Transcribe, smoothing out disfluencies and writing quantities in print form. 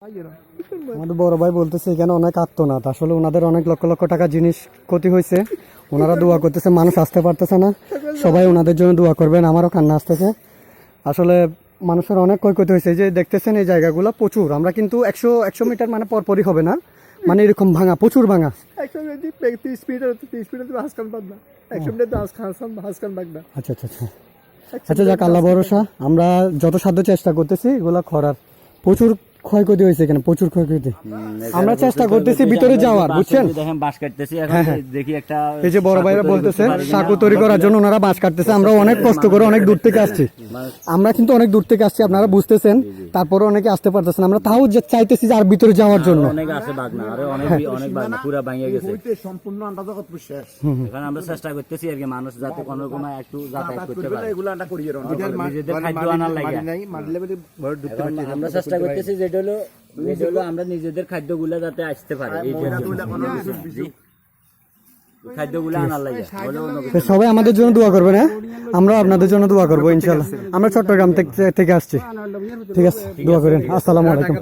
আমাদের বড় ভাই বলতেছে এখানে অনেক আত্মনাথ, আসলে ওনাদের অনেক লক্ষ লক্ষ টাকা জিনিস ক্ষতি হয়েছে, ওনারা দোয়া করতেছে, মানুষ আসতে পারতেছে না, সবাই ওনাদের জন্য দোয়া করবেন। আমারও কান্না আসতেছে, আসলে মানুষের অনেক ক্ষয়ক্ষতি হয়েছে। যে দেখতেছেন এই জায়গাগুলো প্রচুর, আমরা কিন্তু 100 মিটার মানে পরপরই হবে না, মানে এরকম ভাঙা, প্রচুর ভাঙা। আচ্ছা আচ্ছা আচ্ছা আচ্ছা, যাক আল্লাহ ভরসা। আমরা যত সাধ্য চেষ্টা করতেছি এগুলা করার, প্রচুর ক্ষয়ক্ষতি হয়েছে এখানে, প্রচুর ক্ষয়ক্ষতি। আমরা চেষ্টা করতেছি ভিতরে যাওয়ার, বুঝছেন। এই যে বড় ভাইরা বলতেছে সাঁকো তৈরি করার জন্য ওনারা বাঁশ কাটতেছে, আমরা অনেক কষ্ট করে অনেক দূর থেকে আসছি, আমরা কিন্তু অনেক দূর থেকে আসছি, আপনারা বুঝতেছেন, তারপরে অনেকে আসতে পারতেছেন। আমরা তাও চাইতেছি যে আর ভিতরে যাওয়ার জন্য। আমরা চেষ্টা করতেছি আর কি, মানুষ যাতে কোনো রকম একটু যাতায়াত করতে পারে। নিজেদের খাদ্য আনার লাগে আমরা চেষ্টা করতেছি, যেটা হলো আমরা নিজেদের খাদ্যগুলো যাতে আসতে পারে, খাদ্যগুলো আনার লাগে। সবাই আমাদের জন্য দোয়া করবেন, হ্যাঁ, আমরা আপনাদের জন্য দোয়া করবো ইনশাল্লাহ। আমরা চট্টগ্রাম থেকে আসছি, ঠিক আছে, দোয়া করেন। আসসালামু আলাইকুম।